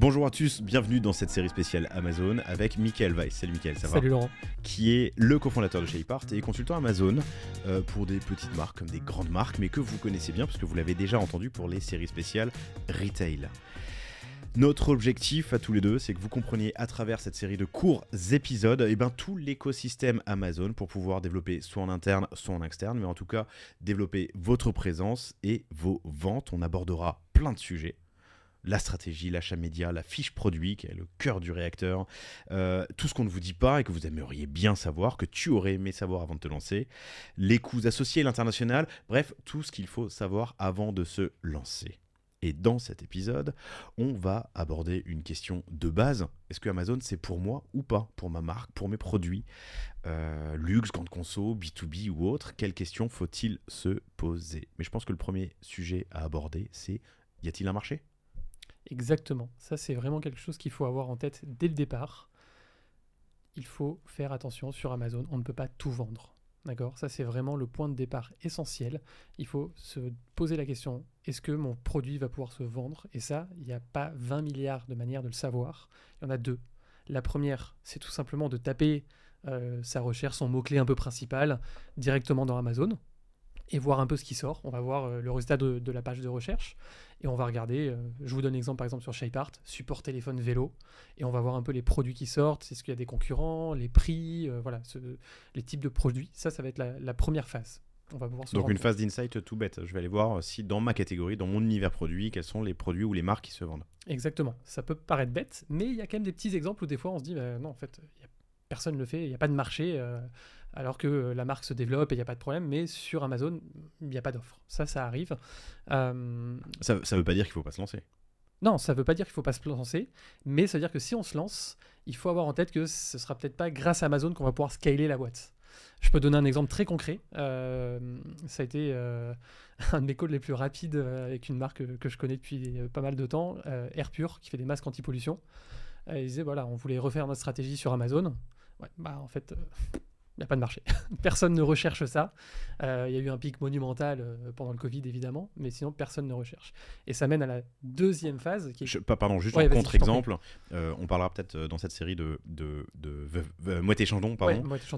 Bonjour à tous, bienvenue dans cette série spéciale Amazon avec Michael Weiss. Salut Michael, ça va? Salut Laurent. Qui est le cofondateur de ShapeArt et consultant Amazon pour des petites marques comme des grandes marques, mais que vous connaissez bien parce que vous l'avez déjà entendu pour les séries spéciales Retail. Notre objectif à tous les deux, c'est que vous compreniez à travers cette série de courts épisodes tout l'écosystème Amazon pour pouvoir développer soit en interne, soit en externe, mais en tout cas développer votre présence et vos ventes. On abordera plein de sujets. La stratégie, l'achat média, la fiche produit qui est le cœur du réacteur, tout ce qu'on ne vous dit pas et que vous aimeriez bien savoir, que tu aurais aimé savoir avant de te lancer, les coûts associés, l'international, bref, tout ce qu'il faut savoir avant de se lancer. Et dans cet épisode, on va aborder une question de base. Est-ce que Amazon, c'est pour moi ou pas? Pour ma marque, pour mes produits, luxe, grande conso, B2B ou autre? Quelles questions faut-il se poser? Mais je pense que le premier sujet à aborder, c'est y a-t-il un marché? Exactement. Ça, c'est vraiment quelque chose qu'il faut avoir en tête dès le départ. Il faut faire attention sur Amazon. On ne peut pas tout vendre. D'accord? Ça, c'est vraiment le point de départ essentiel. Il faut se poser la question, est-ce que mon produit va pouvoir se vendre? Et ça, il n'y a pas 20 milliards de manières de le savoir. Il y en a deux. La première, c'est tout simplement de taper sa recherche, son mot-clé un peu principal, directement dans Amazon. Et voir un peu ce qui sort. On va voir le résultat de la page de recherche et on va regarder, je vous donne l'exemple par exemple sur ShapeArt, support téléphone vélo, et on va voir un peu les produits qui sortent, est-ce qu'il y a des concurrents, les prix, les types de produits. Ça va être la première phase. On va pouvoir Donc une phase d'insight tout bête. Je vais aller voir si dans ma catégorie, dans mon univers produit, quels sont les produits ou les marques qui se vendent. Exactement. Ça peut paraître bête, mais il y a quand même des petits exemples où des fois on se dit non, en fait, personne ne le fait, il n'y a pas de marché, alors que la marque se développe et il n'y a pas de problème, mais sur Amazon, il n'y a pas d'offre. Ça arrive. Ça ne veut pas dire qu'il ne faut pas se lancer. Non, ça ne veut pas dire qu'il ne faut pas se lancer, mais ça veut dire que si on se lance, il faut avoir en tête que ce ne sera peut-être pas grâce à Amazon qu'on va pouvoir scaler la boîte. Je peux donner un exemple très concret. Ça a été un de mes calls les plus rapides avec une marque que je connais depuis pas mal de temps, Airpure, qui fait des masques anti-pollution. Ils disaient, voilà, on voulait refaire notre stratégie sur Amazon. Ouais, en fait, il n'y a pas de marché. Personne ne recherche ça. Il y a eu un pic monumental pendant le Covid, évidemment, mais sinon, personne ne recherche. Et ça mène à la deuxième phase. Qui est... Pardon, juste en contre-exemple, on parlera peut-être dans cette série de Moët & Chandon,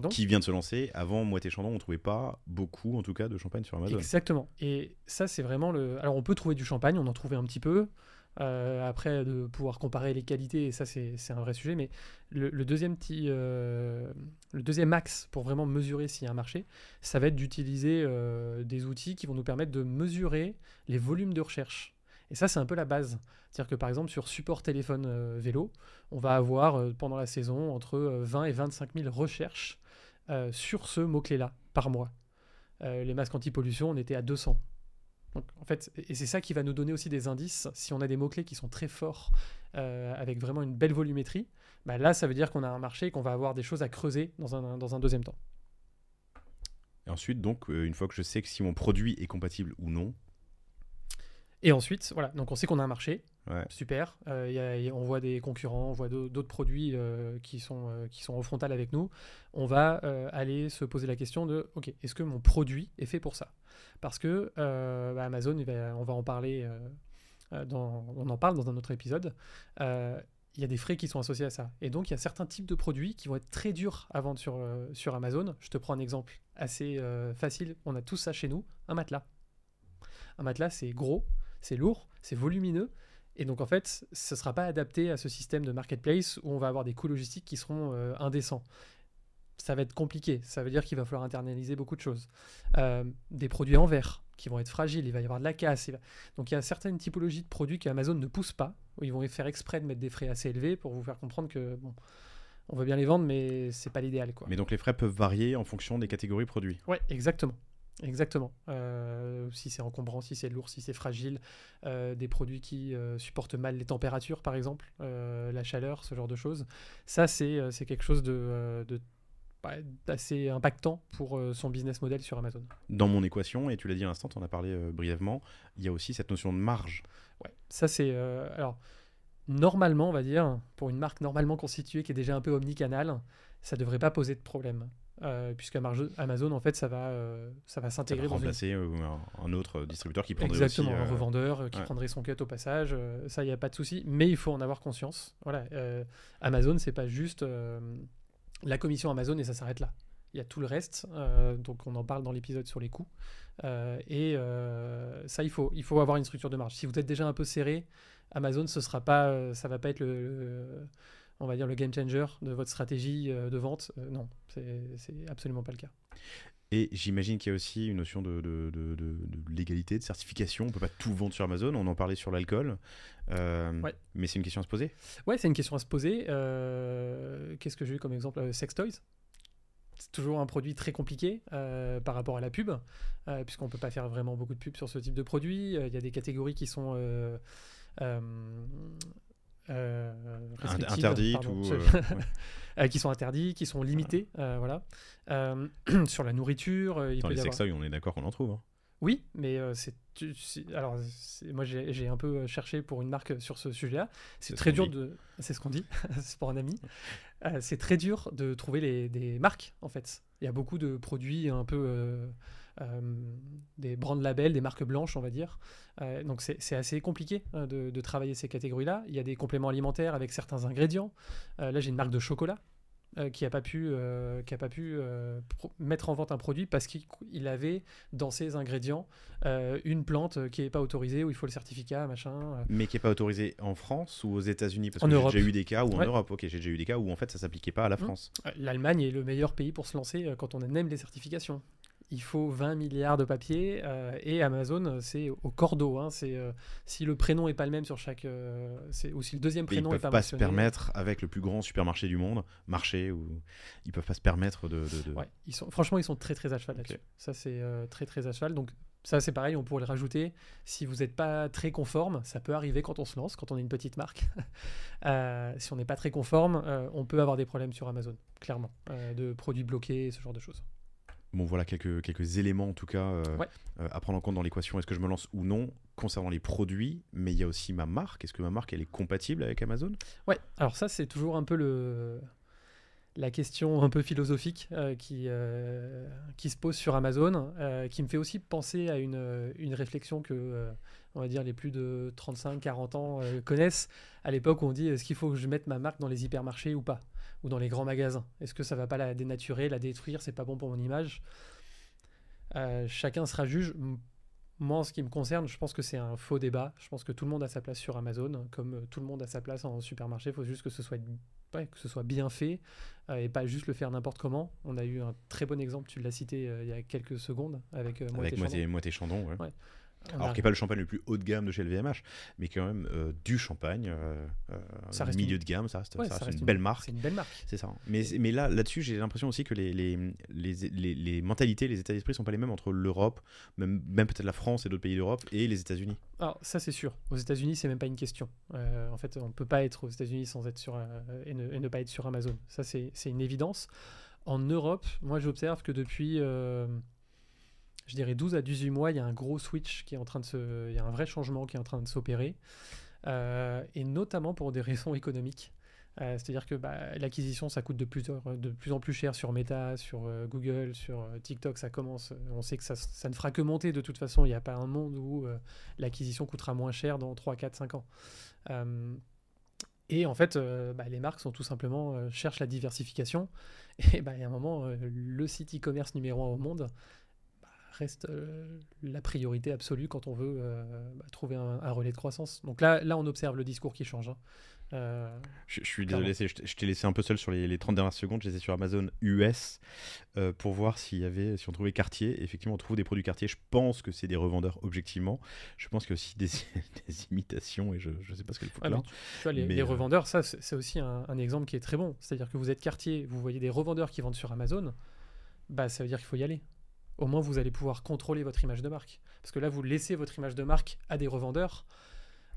qui vient de se lancer. Avant Moët & Chandon, on ne trouvait pas beaucoup, en tout cas, de champagne sur Amazon. Exactement. Et ça, c'est vraiment le... Alors, on peut trouver du champagne, on en trouvait un petit peu. Après, de pouvoir comparer les qualités, et ça c'est un vrai sujet, mais le deuxième axe pour vraiment mesurer s'il y a un marché, ça va être d'utiliser des outils qui vont nous permettre de mesurer les volumes de recherche. Et ça, c'est un peu la base. C'est-à-dire que par exemple, sur support téléphone vélo, on va avoir pendant la saison entre 20 et 25 000 recherches sur ce mot-clé-là par mois. Les masques anti-pollution, on était à 200. Donc, en fait, et c'est ça qui va nous donner aussi des indices. Si on a des mots-clés qui sont très forts, avec vraiment une belle volumétrie, là, ça veut dire qu'on a un marché et qu'on va avoir des choses à creuser dans un deuxième temps. Et ensuite, donc, une fois que je sais que si mon produit est compatible ou non. Et ensuite, voilà, donc on sait qu'on a un marché. Ouais. Super. On voit des concurrents, on voit d'autres produits qui sont au frontal avec nous. On va aller se poser la question de, ok, est-ce que mon produit est fait pour ça? Parce que Amazon, on va en parler, on en parle dans un autre épisode. Il y a des frais qui sont associés à ça. Et donc, il y a certains types de produits qui vont être très durs à vendre sur Amazon. Je te prends un exemple assez facile. On a tous ça chez nous, un matelas. Un matelas, c'est gros, c'est lourd, c'est volumineux. Et donc, en fait, ce ne sera pas adapté à ce système de marketplace où on va avoir des coûts logistiques qui seront indécents. Ça va être compliqué. Ça veut dire qu'il va falloir internaliser beaucoup de choses. Des produits en verre qui vont être fragiles, il va y avoir de la casse. Donc, il y a certaines typologies de produits qu'Amazon ne pousse pas, où ils vont faire exprès de mettre des frais assez élevés pour vous faire comprendre que, bon, on veut bien les vendre, mais ce n'est pas l'idéal, quoi. Mais donc, les frais peuvent varier en fonction des catégories produits. Ouais, exactement. Exactement. Si c'est encombrant, si c'est lourd, si c'est fragile, des produits qui supportent mal les températures, par exemple, la chaleur, ce genre de choses. Ça, c'est quelque chose d'assez impactant pour son business model sur Amazon. Dans mon équation, et tu l'as dit à l'instant, tu en as parlé brièvement, il y a aussi cette notion de marge. Ouais, ça c'est... alors, normalement, on va dire, pour une marque normalement constituée qui est déjà un peu omnicanal, ça ne devrait pas poser de problème. puisque Amazon, en fait, ça va Ça va s'intégrer dans une... remplacer un autre distributeur qui prendrait Exactement, aussi... un revendeur qui ouais. prendrait son cut au passage, ça, il n'y a pas de souci, mais il faut en avoir conscience. Voilà, Amazon, c'est pas juste la commission Amazon et ça s'arrête là. Il y a tout le reste, donc on en parle dans l'épisode sur les coûts. Ça, il faut avoir une structure de marge. Si vous êtes déjà un peu serré, Amazon, ça va pas être on va dire le game changer de votre stratégie de vente. Non, c'est absolument pas le cas. Et j'imagine qu'il y a aussi une notion de légalité, de certification. On ne peut pas tout vendre sur Amazon. On en parlait sur l'alcool. Ouais. Mais c'est une question à se poser. Ouais, c'est une question à se poser. Qu'est-ce que j'ai eu comme exemple? Sex toys. C'est toujours un produit très compliqué par rapport à la pub, puisqu'on ne peut pas faire vraiment beaucoup de pub sur ce type de produit. Il y a des catégories qui sont Interdites pardon, ou... qui sont interdits, qui sont limités. Voilà. Sur la nourriture, il Dans peut les y avoir... sextoys, on est d'accord qu'on en trouve. Hein. Oui, mais moi j'ai un peu cherché pour une marque sur ce sujet-là. C'est très dur de... C'est ce qu'on dit, c'est pour un ami. C'est très dur de trouver des marques, en fait. Il y a beaucoup de produits un peu... des brand labels, des marques blanches, on va dire. Donc c'est assez compliqué de travailler ces catégories-là. Il y a des compléments alimentaires avec certains ingrédients. Là, j'ai une marque de chocolat qui n'a pas pu mettre en vente un produit parce qu'il avait dans ses ingrédients une plante qui n'est pas autorisée, où il faut le certificat, machin. Mais qui n'est pas autorisé en France ou aux États-Unis? Parce En que Europe. j'ai déjà eu des cas, ou en Ouais. Europe, ok, j'ai déjà eu des cas où en fait ça s'appliquait pas à la France. L'Allemagne est le meilleur pays pour se lancer quand on aime les certifications. Il faut 20 milliards de papiers et Amazon, c'est au cordeau. Hein, si le prénom n'est pas le même sur chaque... ou si le deuxième Mais ils prénom n'est peuvent pas pas se mentionné. permettre, avec le plus grand supermarché du monde, ils peuvent pas se permettre de... Ouais, franchement, ils sont très très à cheval là-dessus. Ok. Ça, c'est très très à cheval. Donc ça, c'est pareil, on pourrait le rajouter. Si vous n'êtes pas très conforme, ça peut arriver quand on se lance, quand on est une petite marque. Si on n'est pas très conforme, on peut avoir des problèmes sur Amazon, clairement. De produits bloqués, ce genre de choses. Bon, voilà quelques éléments en tout cas Ouais. à prendre en compte dans l'équation. Est-ce que je me lance ou non concernant les produits? Mais il y a aussi ma marque. Est-ce que ma marque elle est compatible avec Amazon? Ouais, alors ça, c'est toujours un peu la question un peu philosophique qui se pose sur Amazon, qui me fait aussi penser à une réflexion que, on va dire, les plus de 35-40 ans connaissent. À l'époque, on dit, est-ce qu'il faut que je mette ma marque dans les hypermarchés ou pas? Ou dans les grands magasins? Est-ce que ça va pas la dénaturer, la détruire? C'est pas bon pour mon image? Chacun sera juge. Moi, en ce qui me concerne, je pense que c'est un faux débat. Je pense que tout le monde a sa place sur Amazon, comme tout le monde a sa place en supermarché. Il faut juste que ce soit bien fait et pas juste le faire n'importe comment. On a eu un très bon exemple, tu l'as cité il y a quelques secondes, avec Moët & Chandon. Ouais. Ouais. Alors qui n'est pas le champagne le plus haut de gamme de chez LVMH, mais quand même du champagne, Ça reste milieu de gamme, ça reste reste une belle marque. C'est une belle marque. C'est ça. Mais là-dessus, j'ai l'impression aussi que les mentalités, les états d'esprit sont pas les mêmes entre l'Europe, même peut-être la France et d'autres pays d'Europe, et les États-Unis. Alors ça, c'est sûr. Aux États-Unis, c'est même pas une question. En fait, on peut pas être aux États-Unis sans être sur et ne pas être sur Amazon. Ça, c'est une évidence. En Europe, moi, j'observe que depuis je dirais 12 à 18 mois, il y a un gros switch qui est en train il y a un vrai changement qui est en train de s'opérer, et notamment pour des raisons économiques. C'est-à-dire que l'acquisition, ça coûte de plus en plus cher sur Meta, sur Google, sur TikTok, ça commence. On sait que ça ne fera que monter de toute façon. Il n'y a pas un monde où l'acquisition coûtera moins cher dans 3, 4, 5 ans. Et en fait, les marques sont tout simplement cherchent la diversification. Et il y a un moment, le site e-commerce numéro 1 au monde reste la priorité absolue quand on veut trouver un relais de croissance. Donc là, on observe le discours qui change. Hein. Je suis désolé, je t'ai laissé un peu seul sur les 30 dernières secondes. J'étais sur Amazon US pour voir si on trouvait Cartier. Effectivement, on trouve des produits Cartier. Je pense que c'est des revendeurs objectivement. Je pense qu'il y a aussi des imitations et je ne sais pas ce qu'elle faut là. Tu vois, les revendeurs, ça c'est aussi un exemple qui est très bon. C'est-à-dire que vous êtes Cartier, vous voyez des revendeurs qui vendent sur Amazon, ça veut dire qu'il faut y aller. Au moins, vous allez pouvoir contrôler votre image de marque. Parce que là, vous laissez votre image de marque à des revendeurs.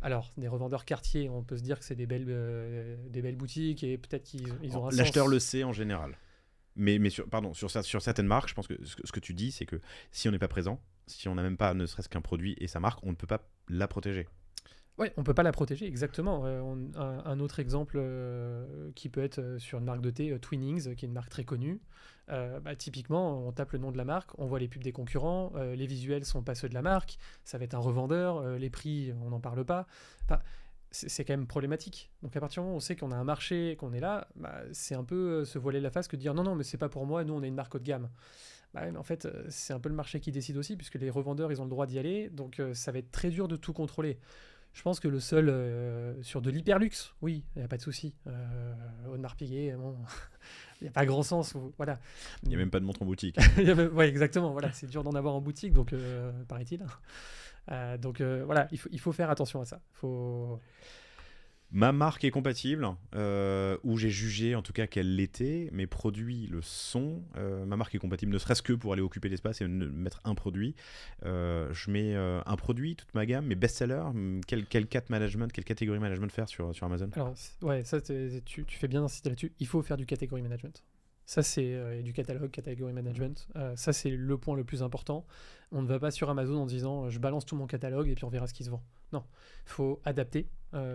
Alors, des revendeurs Cartier, on peut se dire que c'est des belles boutiques et peut-être qu'ils ont un L'acheteur sens. le sait en général. Mais sur certaines marques, je pense que ce que tu dis, c'est que si on n'est pas présent, si on n'a même pas ne serait-ce qu'un produit et sa marque, on ne peut pas la protéger. Ouais, on peut pas la protéger, exactement. Un autre exemple qui peut être sur une marque de thé, Twinings, qui est une marque très connue. Typiquement, on tape le nom de la marque, on voit les pubs des concurrents, les visuels sont pas ceux de la marque, ça va être un revendeur, les prix, on n'en parle pas. Enfin, c'est quand même problématique. Donc à partir du moment où on sait qu'on a un marché, qu'on est là, c'est un peu se voiler la face que de dire non, non, mais c'est pas pour moi, nous on est une marque haut de gamme. Bah ouais, mais en fait, c'est un peu le marché qui décide aussi, puisque les revendeurs, ils ont le droit d'y aller, donc ça va être très dur de tout contrôler. Je pense que le seul sur de l'hyperluxe, oui, il n'y a pas de souci. Audemars Piguet, bon, il n'y a pas grand sens. Voilà. Il n'y a même pas de montre en boutique. Ouais, exactement. Voilà, c'est dur d'en avoir en boutique, donc paraît-il. Voilà, il faut faire attention à ça. Ma marque est compatible, ou j'ai jugé en tout cas qu'elle l'était, mes produits le sont. Ma marque est compatible, ne serait-ce que pour aller occuper l'espace et mettre un produit. Je mets un produit, toute ma gamme, mes best-sellers, quel catégorie management faire sur Amazon? Alors, ouais, ça, tu fais bien d'insister là-dessus. Il faut faire du category management. Ça, c'est du catalogue, category management. Ça, c'est le point le plus important. On ne va pas sur Amazon en disant je balance tout mon catalogue et puis on verra ce qui se vend. Non, il faut adapter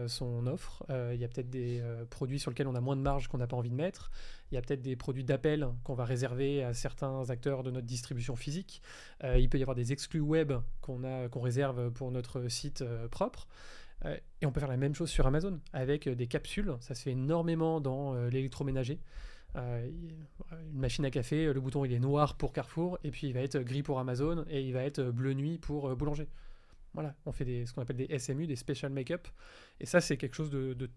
son offre. Il y a peut-être des produits sur lesquels on a moins de marge qu'on n'a pas envie de mettre. Il y a peut-être des produits d'appel qu'on va réserver à certains acteurs de notre distribution physique. Il peut y avoir des exclus web qu'on réserve pour notre site propre. Et on peut faire la même chose sur Amazon avec des capsules. Ça se fait énormément dans l'électroménager. Une machine à café, le bouton il est noir pour Carrefour et puis il va être gris pour Amazon et il va être bleu nuit pour Boulanger. Voilà, on fait ce qu'on appelle des SMU, des Special Make-up, et ça c'est quelque chose de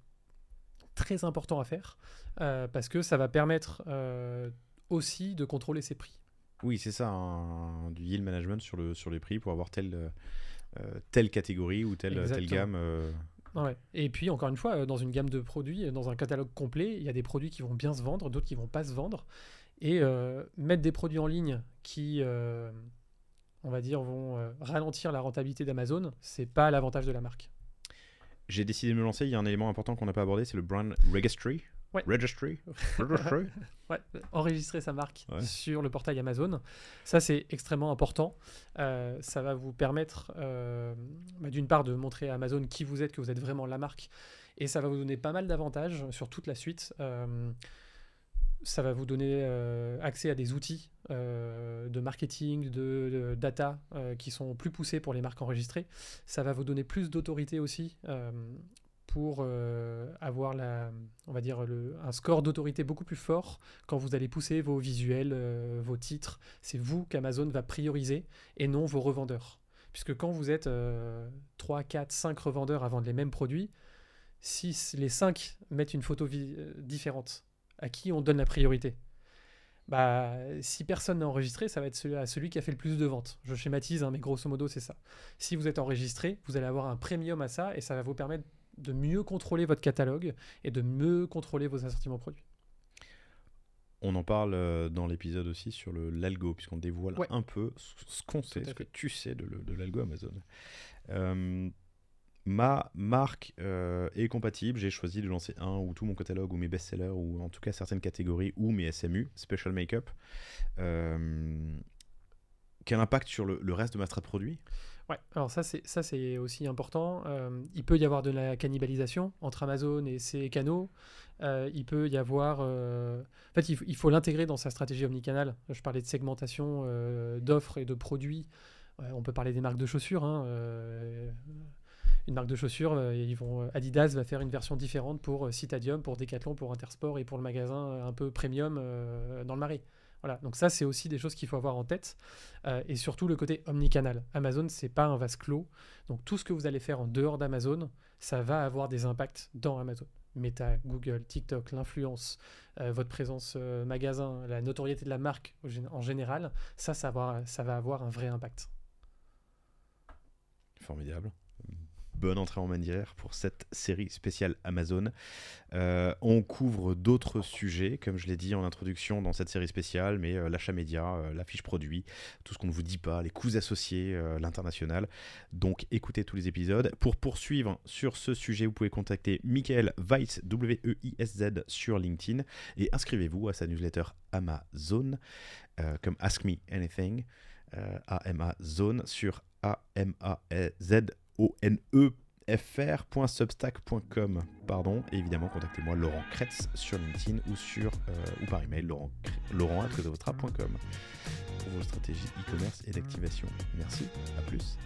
très important à faire parce que ça va permettre aussi de contrôler ses prix. Oui, c'est ça, du yield management sur les prix pour avoir telle catégorie ou telle gamme. Ouais. Et puis, encore une fois, dans une gamme de produits, dans un catalogue complet, il y a des produits qui vont bien se vendre, d'autres qui vont pas se vendre. Et mettre des produits en ligne qui, on va dire, vont ralentir la rentabilité d'Amazon, c'est pas l'avantage de la marque. J'ai décidé de me lancer, il y a un élément important qu'on n'a pas abordé, c'est le brand registry. Ouais. Registry. Ouais, enregistrer sa marque sur le portail Amazon, ça c'est extrêmement important. Ça va vous permettre d'une part de montrer à Amazon qui vous êtes, que vous êtes vraiment la marque, et ça va vous donner pas mal d'avantages sur toute la suite. Ça va vous donner accès à des outils de marketing, de data qui sont plus poussés pour les marques enregistrées. Ça va vous donner plus d'autorité aussi pour avoir on va dire un score d'autorité beaucoup plus fort quand vous allez pousser vos visuels, vos titres. C'est vous qu'Amazon va prioriser et non vos revendeurs. Puisque quand vous êtes 3, 4, 5 revendeurs à vendre les mêmes produits, si les 5 mettent une photo différente, à qui on donne la priorité? Si personne n'est enregistré, ça va être à celui qui a fait le plus de ventes. Je schématise, mais grosso modo, c'est ça. Si vous êtes enregistré, vous allez avoir un premium à ça et ça va vous permettre de mieux contrôler votre catalogue et de mieux contrôler vos assortiments produits. On en parle dans l'épisode aussi sur l'algo, puisqu'on dévoile un peu ce qu'on sait, ce que tu sais de l'algo Amazon. Ma marque est compatible. J'ai choisi de lancer un ou tout mon catalogue ou mes best-sellers ou en tout cas certaines catégories ou mes SMU, Special Make-up. Quel impact sur le reste de ma strate produit? Ouais, alors ça c'est aussi important. Il peut y avoir de la cannibalisation entre Amazon et ses canaux. Il peut y avoir... En fait, il faut l'intégrer dans sa stratégie omnicanal. Je parlais de segmentation d'offres et de produits. On peut parler des marques de chaussures. Une marque de chaussures, Adidas va faire une version différente pour Citadium, pour Decathlon, pour Intersport et pour le magasin un peu premium dans le Marais. Voilà, donc ça c'est aussi des choses qu'il faut avoir en tête et surtout le côté omnicanal. Amazon c'est pas un vase clos, donc tout ce que vous allez faire en dehors d'Amazon, ça va avoir des impacts dans Amazon. Meta, Google, TikTok, l'influence, votre présence magasin, la notoriété de la marque en général, ça va avoir un vrai impact. Formidable. Bonne entrée en manière pour cette série spéciale Amazon. On couvre d'autres sujets, comme je l'ai dit en introduction dans cette série spéciale, mais l'achat média, la fiche produit, tout ce qu'on ne vous dit pas, les coûts associés, l'international. Donc écoutez tous les épisodes. Pour poursuivre sur ce sujet, vous pouvez contacter Michael Weitz, W-E-I-S-Z, sur LinkedIn et inscrivez-vous à sa newsletter Amazon, comme Ask Me Anything, Amazon sur A-M-A-Z-O-N-E fr.substack.com, pardon, et évidemment contactez-moi Laurent Kretz sur LinkedIn ou par email laurent@cosovostra.com pour vos stratégies e-commerce et d'activation. Merci, à plus.